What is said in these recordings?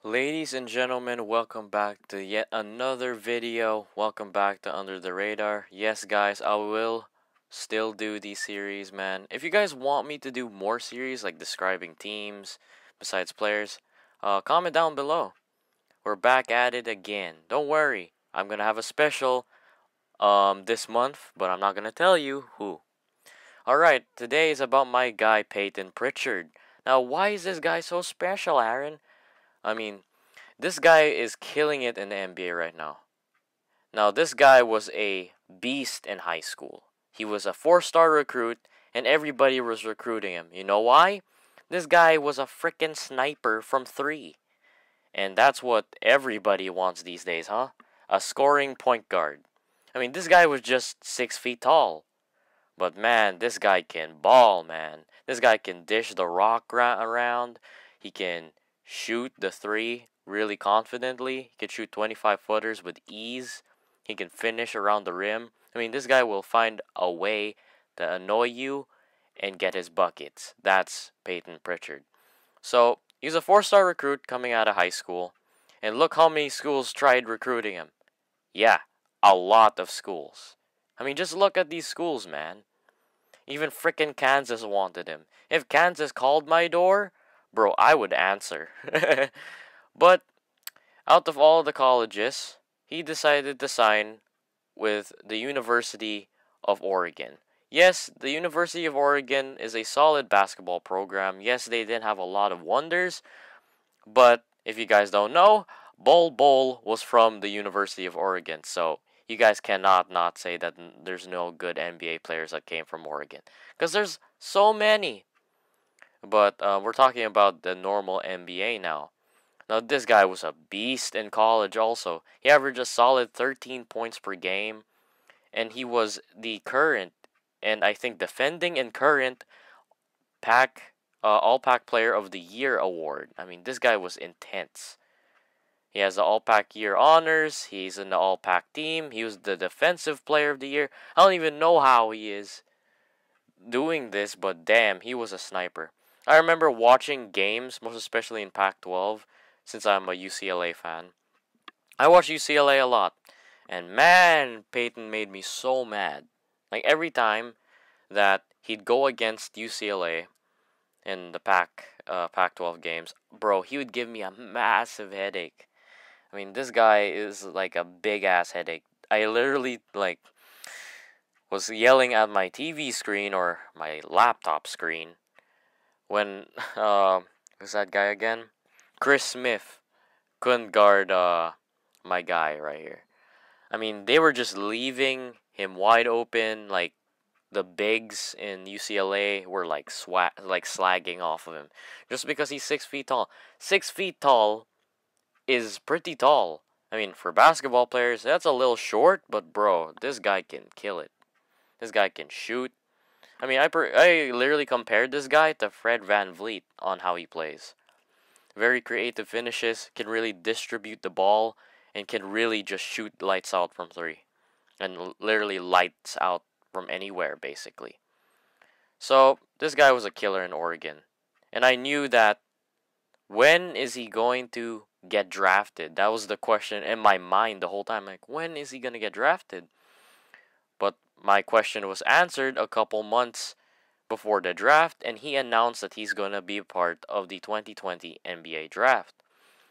Ladies and gentlemen, welcome back to yet another video. Welcome back to Under the Radar. Yes, guys, I will still do these series, man. If you guys want me to do more series like describing teams besides players, comment down below. We're back at it again. Don't worry, I'm gonna have a special this month, but I'm not gonna tell you who. Alright, today is about my guy Payton Pritchard. Now, why is this guy so special, Aaron? I mean, this guy is killing it in the NBA right now. Now, this guy was a beast in high school. He was a four-star recruit, and everybody was recruiting him. You know why? This guy was a freaking sniper from three. And that's what everybody wants these days, huh? A scoring point guard. I mean, this guy was just 6 feet tall. But man, this guy can ball, man. This guy can dish the rock around. He can shoot the three really confidently. He can shoot 25 footers with ease. He can finish around the rim. I mean, this guy will find a way to annoy you and get his buckets. That's Payton Pritchard. So, he's a four-star recruit coming out of high school. And look how many schools tried recruiting him. Yeah, a lot of schools. I mean, just look at these schools, man. Even frickin' Kansas wanted him. If Kansas called my door, bro, I would answer. But out of all the colleges, he decided to sign with the University of Oregon. Yes, the University of Oregon is a solid basketball program. Yes, they didn't have a lot of wonders, but if you guys don't know, Bol was from the University of Oregon, so you guys cannot not say that there's no good NBA players that came from Oregon. Because there's so many. But we're talking about the normal NBA now. Now, this guy was a beast in college also. He averaged a solid 13 points per game. And he was the current, and I think defending and current, All-Pac Player of the Year award. I mean, this guy was intense. He has the All-Pac Year honors. He's in the All-Pac team. He was the Defensive Player of the Year. I don't even know how he is doing this, but damn, he was a sniper. I remember watching games, most especially in Pac-12, since I'm a UCLA fan. I watch UCLA a lot. And man, Payton made me so mad. Like every time that he'd go against UCLA in the Pac-12 games, bro, he would give me a massive headache. I mean, this guy is like a big ass headache. I literally was yelling at my TV screen or my laptop screen when who's that guy again? Chris Smith couldn't guard my guy right here. I mean, they were just leaving him wide open. Like the bigs in UCLA were like slagging off of him just because he's 6 feet tall. 6 feet tall is pretty tall. I mean, for basketball players, that's a little short, but bro, this guy can kill it. This guy can shoot. I mean, I literally compared this guy to Fred VanVleet on how he plays. Very creative finishes, can really distribute the ball, and can really just shoot lights out from three. And literally lights out from anywhere, basically. So, this guy was a killer in Oregon. And I knew that when is he going to get drafted? That was the question in my mind the whole time. Like, when is he going to get drafted? But my question was answered a couple months before the draft, and he announced that he's going to be a part of the 2020 NBA draft.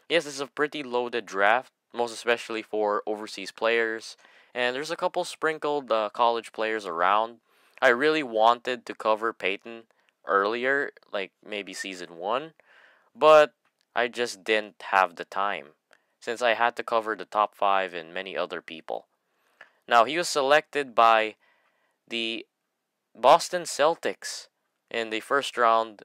Yes, this is a pretty loaded draft, most especially for overseas players, and there's a couple sprinkled college players around. I really wanted to cover Payton earlier, like maybe season 1, but I just didn't have the time, since I had to cover the top 5 and many other people. Now, he was selected by the Boston Celtics in the first round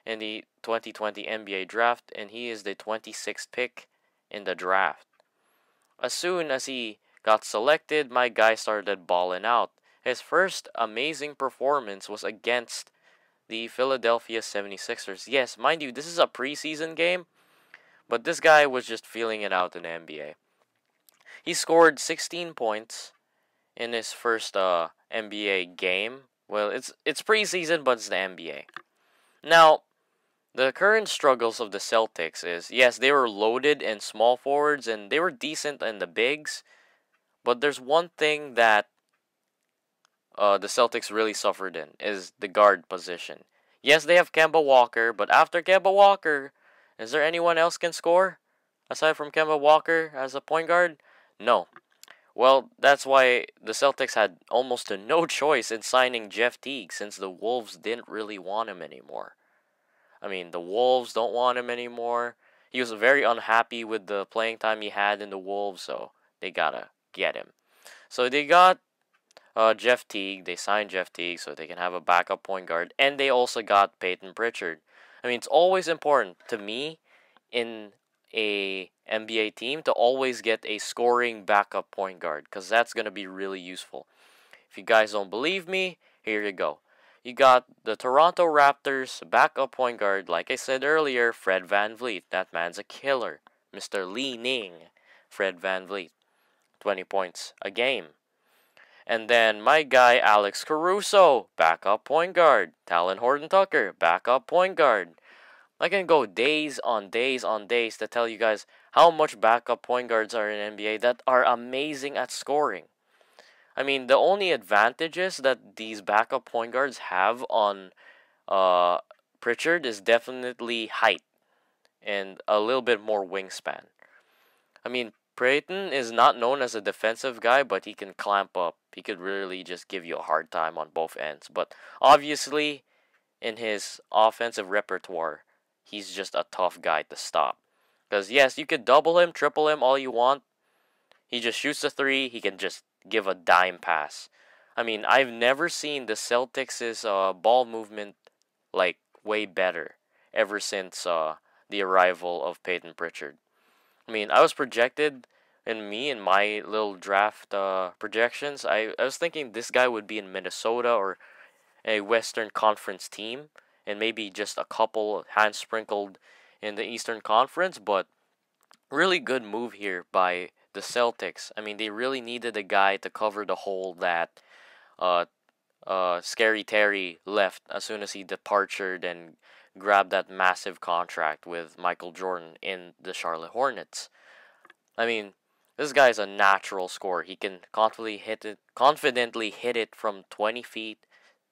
in the 2020 NBA draft, and he is the 26th pick in the draft. As soon as he got selected, my guy started balling out. His first amazing performance was against the Philadelphia 76ers. Yes, mind you, this is a preseason game, but this guy was just feeling it out in the NBA. He scored 16 points in his first NBA game. Well, it's preseason, but it's the NBA. Now, The current struggles of the Celtics is, yes, they were loaded in small forwards and they were decent in the bigs, but there's one thing that the Celtics really suffered in is the guard position. Yes, they have Kemba Walker, but after Kemba Walker, is there anyone else can score aside from Kemba Walker as a point guard? No. Well, that's why the Celtics had almost no choice in signing Jeff Teague since the Wolves didn't really want him anymore. I mean, the Wolves don't want him anymore. He was very unhappy with the playing time he had in the Wolves, so they gotta get him. So they got Jeff Teague. They signed Jeff Teague so they can have a backup point guard, and they also got Payton Pritchard. I mean, it's always important to me in a NBA team to always get a scoring backup point guard because that's gonna be really useful. If you guys don't believe me, here you go. You got the Toronto Raptors backup point guard, like I said earlier, Fred VanVleet. That man's a killer. Mr. Li Ning, Fred VanVleet. 20 points a game. And then my guy Alex Caruso, backup point guard. Talon Horton-Tucker, backup point guard. I can go days on days on days to tell you guys how much backup point guards are in NBA that are amazing at scoring. I mean, the only advantages that these backup point guards have on Pritchard is definitely height and a little bit more wingspan. I mean, Payton is not known as a defensive guy, but he can clamp up. He could really just give you a hard time on both ends. But obviously, in his offensive repertoire, he's just a tough guy to stop. Because, yes, you could double him, triple him, all you want. He just shoots a three. He can just give a dime pass. I mean, I've never seen the Celtics' ball movement, like, way better ever since the arrival of Payton Pritchard. I mean, I was projected in my little draft projections. I was thinking this guy would be in Minnesota or a Western Conference team, and maybe just a couple hands sprinkled in the Eastern Conference, but really good move here by the Celtics. I mean, they really needed a guy to cover the hole that uh, Scary Terry left as soon as he departed and grabbed that massive contract with Michael Jordan in the Charlotte Hornets. I mean, this guy's a natural scorer. He can confidently hit it from 20 feet,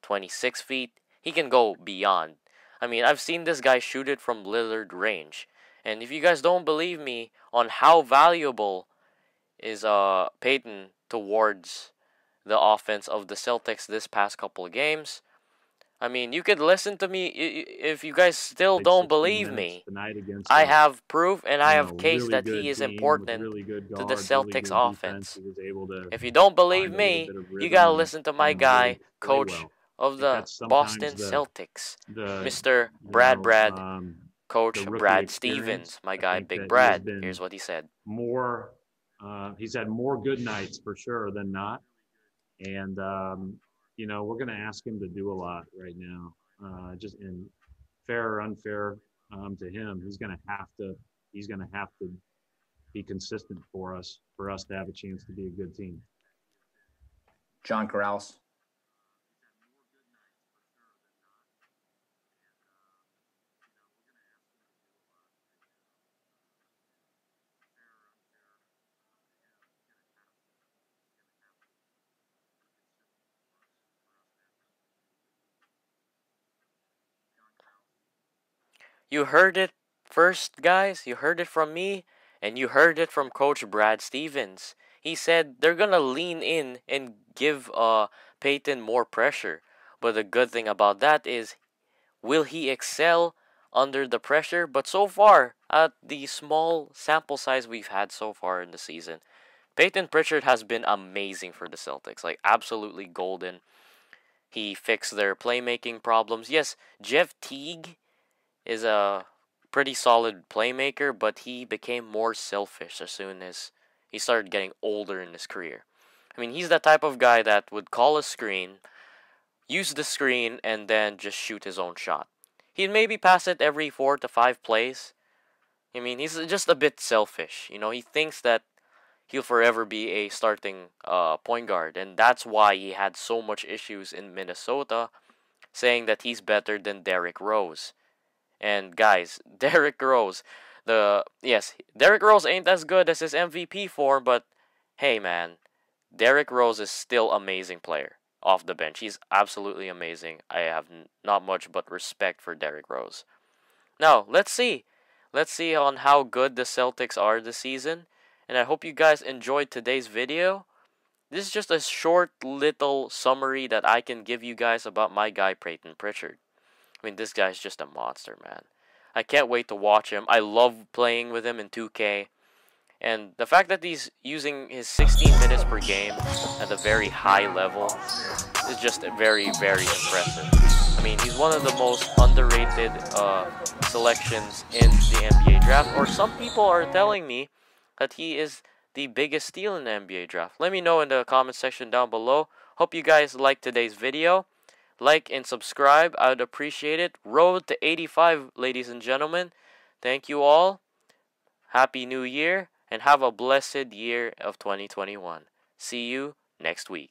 26 feet. He can go beyond. I mean, I've seen this guy shoot it from Lillard range. And if you guys don't believe me on how valuable is Payton towards the offense of the Celtics this past couple of games, I mean, you could listen to me if you guys still don't believe me. I have proof and I have case that he is important to the Celtics offense. If you don't believe me, you gotta listen to my guy, coach of the Boston Celtics, Mr. Brad, Coach Brad Stevens, my guy, Big Brad. Here's what he said. He's had more good nights for sure than not. And, we're going to ask him to do a lot right now. Just in fair or unfair to him, he's going to have to be consistent for us to have a chance to be a good team. John Corrales. You heard it first, guys. You heard it from me, and you heard it from Coach Brad Stevens. He said they're gonna lean in and give Payton more pressure. But the good thing about that is, will he excel under the pressure? But so far, at the small sample size we've had so far in the season, Payton Pritchard has been amazing for the Celtics. Like, absolutely golden. He fixed their playmaking problems. Yes, Jeff Teague is a pretty solid playmaker, but he became more selfish as soon as he started getting older in his career. I mean, he's the type of guy that would call a screen, use the screen, and then just shoot his own shot. He'd maybe pass it every 4 to 5 plays. I mean, he's just a bit selfish. He thinks that he'll forever be a starting point guard, and that's why he had so much issues in Minnesota, saying that he's better than Derrick Rose. And guys, Derrick Rose, Derrick Rose ain't as good as his MVP form, but hey man, Derrick Rose is still amazing player off the bench. He's absolutely amazing. I have not much but respect for Derrick Rose. Now, let's see. Let's see on how good the Celtics are this season. And I hope you guys enjoyed today's video. This is just a short little summary that I can give you guys about my guy Payton Pritchard. I mean, this guy's just a monster, man. I can't wait to watch him. I love playing with him in 2K. And the fact that he's using his 16 minutes per game at a very high level is just very, very impressive. I mean, he's one of the most underrated selections in the NBA draft. Or some people are telling me that he is the biggest steal in the NBA draft. Let me know in the comment section down below. Hope you guys liked today's video. Like and subscribe. I would appreciate it. Road to 85, ladies and gentlemen. Thank you all. Happy New Year. And have a blessed year of 2021. See you next week.